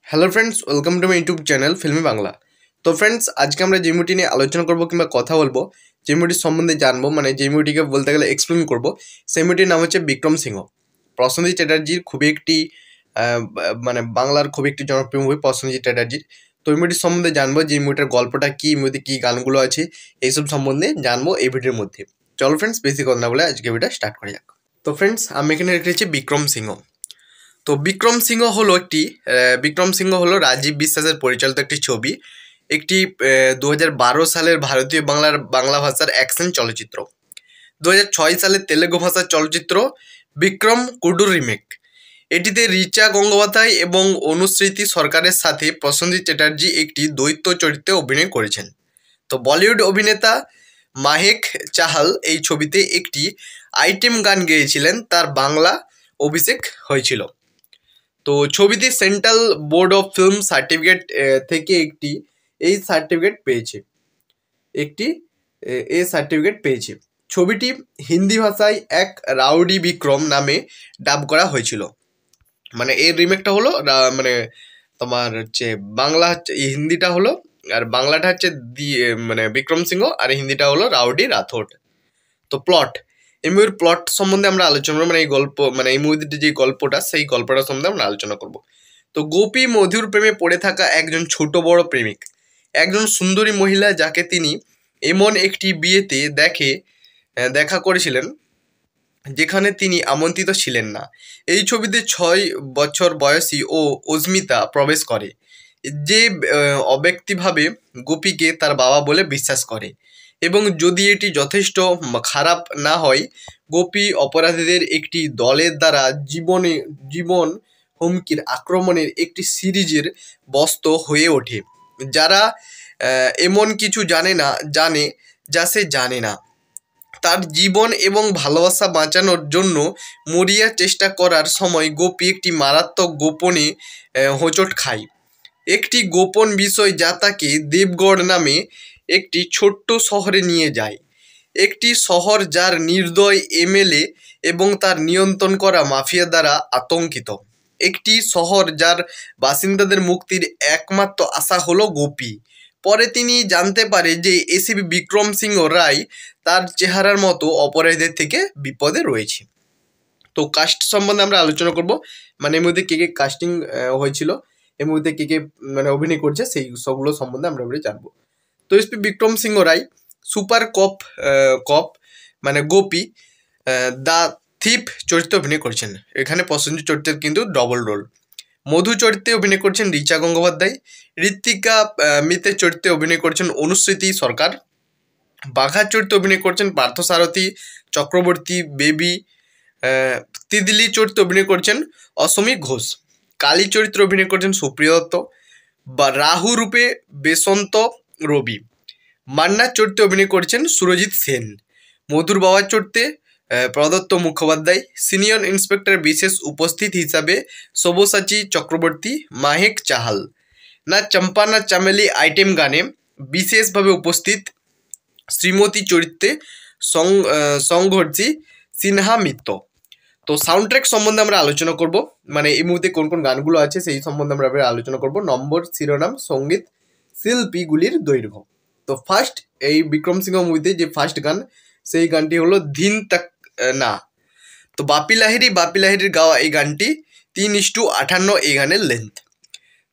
Hello friends, welcome to my YouTube channel filmy Bangla. তো friends, আজকে আমরা যে মুভিটি নিয়ে আলোচনা করবো কিংবা কথা বলবো, যে মুভিটির সম্বন্ধে জানবো, মানে যে মুভিটিকে বলতে গেলে এক্সপ্লেন করবো, সেই মুভিটির নাম হচ্ছে বিক্রম সিংহ। প্রসেনজিৎ চ্যাটার্জির খুবই একটি মানে বাংলার খুবই একটি জনপ্রিয় মুভি প্রসেনজিৎ চ্যাটার্জির। তো এই মুভিটির সম্বন্ধে জানবো, যে এই মুভিটার গল্পটা কী, মুভিতে কী গানগুলো আছে, এইসব সম্বন্ধে জানবো এই ভিডিওর মধ্যে। চলো ফ্রেন্ডস, বেশি কথা না বলে আজকে ভিডিওটা স্টার্ট করা যাক। তো ফ্রেন্ডস, আমি এখানে রেখেছি বিক্রম সিংহ। তো বিক্রম সিংহ হলো রাজীব বিশ্বাসের পরিচালিত একটি ছবি, একটি 2012 সালের ভারতীয় বাংলা ভাষার অ্যাকশন চলচ্চিত্র। 2006 সালের তেলেগু ভাষার চলচ্চিত্র বিক্রম কুডুর রিমেক। এটিতে রিচা গঙ্গোপাধ্যায় এবং অনুশ্রীতি সরকারের সাথে প্রসেনজিৎ চ্যাটার্জি একটি দ্বৈত চরিত্রে অভিনয় করেছেন। তো বলিউড অভিনেতা মাহেক চাহাল এই ছবিতে একটি আইটেম গান গেয়েছিলেন, তার বাংলা অভিষেক হয়েছিল। তো ছবিটি central board of film certificate থেকে এই সার্টিফিকেট পেয়েছে, একটি এ সার্টিফিকেট পেয়েছে। ছবিটি হিন্দি ভাষায় এক রাউডি বিক্রম নামে ডাব করা হয়েছিল। মানে এর রিমেকটা হলো মানে তোমার হচ্ছে বাংলা হচ্ছে, হিন্দিটা হলো, আর বাংলাটা হচ্ছে মানে বিক্রম সিংহ, আর হিন্দিটা হলো রাউডি রাথোড। তো প্লট, এই মুভির প্লট সম্বন্ধে আমরা আলোচনা করবো, মানে এই গল্প, মানে এই মুভিটির যে গল্পটা, সেই গল্পটা সম্বন্ধে আমরা আলোচনা করব। তো গোপী মধুর প্রেমে পড়ে থাকা একজন ছোট বড় প্রেমিক, একজন সুন্দরী মহিলা যাকে তিনি এমন একটি বিয়েতে দেখা করেছিলেন যেখানে তিনি আমন্ত্রিত ছিলেন না। এই ছবিতে 6 বছর বয়সী অস্মিতা প্রবেশ করে, যে অব্যক্তিভাবে গোপীকে তার বাবা বলে বিশ্বাস করে, এবং যদি এটি যথেষ্ট খারাপ না হয়, গোপী অপরাধীদের একটি দলের দ্বারা জীবন হুমকির আক্রমণের একটি সিরিজের বস্তু হয়ে ওঠে, যারা এমন কিছু জানে যা সে জানে না। তার জীবন এবং ভালোবাসা বাঁচানোর জন্য মরিয়া চেষ্টা করার সময় গোপী একটি মারাত্মক গোপনে হোঁচট খায়, একটি গোপন বিষয় যা তাকে দেবগড় নামে একটি ছোট্ট শহরে নিয়ে যায়, একটি শহর যার নির্দয় এমএলএ এবং তার নিয়ন্ত্রণ করা মাফিয়া দ্বারা আতঙ্কিত, একটি শহর যার বাসিন্দাদের মুক্তির একমাত্র আশা হলো গোপী। পরে তিনি জানতে পারে যে এসিপি বিক্রম সিংহ রায় তার চেহারার মতো অপরাধীদের থেকে বিপদে রয়েছে। তো কাস্ট সম্বন্ধে আমরা আলোচনা করব, মানে এর মধ্যে কে কে কাস্টিং হয়েছিল, এর মধ্যে কে মানে অভিনয় করছে, সেই সবগুলো সম্বন্ধে আমরা জানবো। তো এসপি বিক্রম সিংহ রায় সুপার কপ মানে গোপী দ্য থিপ চরিত্রে অভিনয় করেছেন। এখানে প্রসেনজিৎ চরিত্রের কিন্তু ডবল রোল। মধু চরিত্রে অভিনয় করছেন রিচা গঙ্গোপাধ্যায়। ঋত্বিকা মিতের চরিত্রে অভিনয় করেছেন অনুশ্রীতি সরকার। বাঘার চরিত্রে অভিনয় করছেন পার্থসারথী চক্রবর্তী বেবি। তিতলি চরিত্রে অভিনয় করছেন অসমী ঘোষ। কালী চরিত্রে অভিনয় করছেন সুপ্রিয় দত্ত বা রাহু রূপে বেসন্ত রবি। মান্নার চরিত্রে অভিনয় করেছেন সুরজিৎ সেন। মধুর বাবার চরিত্রে প্রদত্ত মুখোপাধ্যায়। সিনিয়র ইন্সপেক্টর বিশেষ উপস্থিত হিসাবে সব্যসাচী চক্রবর্তী, মাহেক চাহাল। না চম্পা না চামেলি আইটেম গানে বিশেষভাবে উপস্থিত শ্রীমতী চরিত্রে সংঘর্ষী সিনহা মিত্র। তো সাউন্ড ট্র্যাক সম্বন্ধে আমরা আলোচনা করব, মানে এই মুহূর্তে কোন কোন গানগুলো আছে সেই সম্বন্ধে আমরা আলোচনা করব। নম্বর, শিরোনাম, সঙ্গীত, শিল্পীগুলির দৈর্ঘ্য। তো ফার্স্ট, এই বিক্রম সিংহ মুভিতে যে ফার্স্ট গান, সেই গানটি হলো ধিন তাক না। তো বাপি লাহিড়ির গাওয়া এই গানটি 3:58 এই গানের লেন্থ।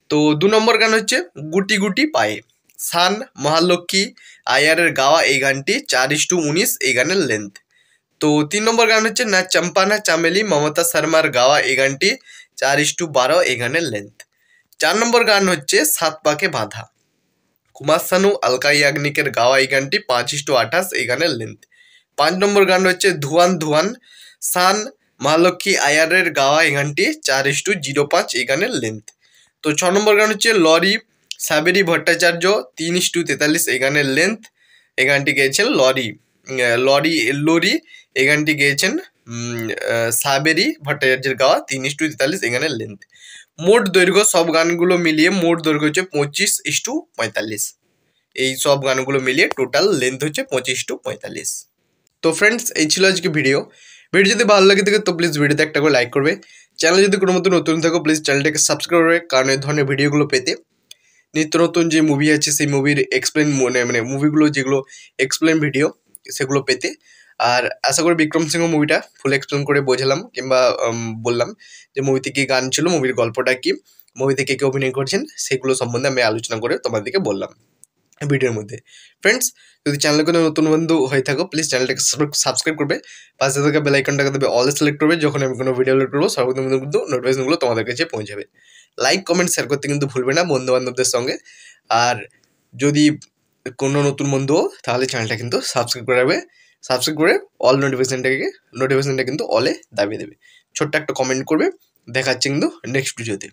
তো 2 নম্বর গান হচ্ছে গুটি গুটি পায়ে। সান মহালক্ষ্মী আয়ারের গাওয়া এই গানটি 4:19 এই গানের লেন্থ। তো 3 নম্বর গান হচ্ছে না চম্পা না চামেলি মমতা শর্মার গাওয়া এই গানটি 4:12 এই গানের লেন্থ। 4 নম্বর গান হচ্ছে সাত পাকে বাঁধা। কুমার শানু আলকা ইয়াগনিকের গাওয়া এই গানটি 5:28 এই গানের লেন্থ। 5 নম্বর গান হচ্ছে ধুয়ান ধুয়ান, সান মহালক্ষ্মী আয়ারের গাওয়া এই গানটি 4:05 এই গানের লেন্থ। তো 6 নম্বর গান হচ্ছে লরি, সাবেরি ভট্টাচার্য, 3:43 এই গানের লেন্থ। এই গানটি গেয়েছেন লরি এই গানটি গেয়েছেন সাবেরি ভট্টাচার্যের গাওয়া 3:43 এই গানের লেন্থ। মোট দৈর্ঘ্য সব গানগুলো মিলিয়ে মোট দৈর্ঘ্য হচ্ছে 25:45। এই সব গানগুলো মিলিয়ে টোটাল লেন্থ হচ্ছে 25:45। তো ফ্রেন্ডস, এই ছিল আজকে ভিডিও যদি ভালো লাগে থাকে তো প্লিজ ভিডিওতে একটা করে লাইক করবে। চ্যানেলে যদি কোনো মতো নতুন থাকো প্লিজ চ্যানেলটাকে সাবস্ক্রাইব করবে, কারণ এই ধরনের ভিডিওগুলো পেতে। নিত্য নতুন যে মুভি আছে সেই মুভির এক্সপ্লেন মানে মুভিগুলো যেগুলো এক্সপ্লেন ভিডিও সেগুলো পেতে। আর আশা করি বিক্রম সিংহ মুভিটা ফুল এক্সপ্লেন করে বোঝালাম, কিংবা বললাম যে মুভিতে কী গান ছিল, মুভির গল্পটা কী, মুভিতে কে কে অভিনয় করছেন, সেগুলো সম্বন্ধে আমি আলোচনা করে তোমাদেরকে বললাম ভিডিওর মধ্যে। ফ্রেন্ডস, যদি চ্যানেলে কোনো নতুন বন্ধু হয়ে থাকো প্লিজ চ্যানেলটাকে সাবস্ক্রাইব করবে, পাশে থাকা বেল আইকনটাকে দেবে অল সিলেক্ট করবে, যখন আমি কোনো ভিডিও আপলোড করবো সর্বপ্রথম কিন্তু নোটিফিকেশনগুলো তোমাদের কাছে পৌঁছাবে। লাইক কমেন্ট শেয়ার করতে কিন্তু ভুলবে না বন্ধু বান্ধবদের সঙ্গে। আর যদি কোনো নতুন বন্ধু তাহলে চ্যানেলটা কিন্তু সাবস্ক্রাইব করে রাখবে, সাবস্ক্রাইব করে অল নোটিফিকেশনটা কিন্তু অলে দাবিয়ে দেবে। ছোট্ট একটা কমেন্ট করবে। দেখাচ্ছে কিন্তু নেক্সট ভিডিওতে।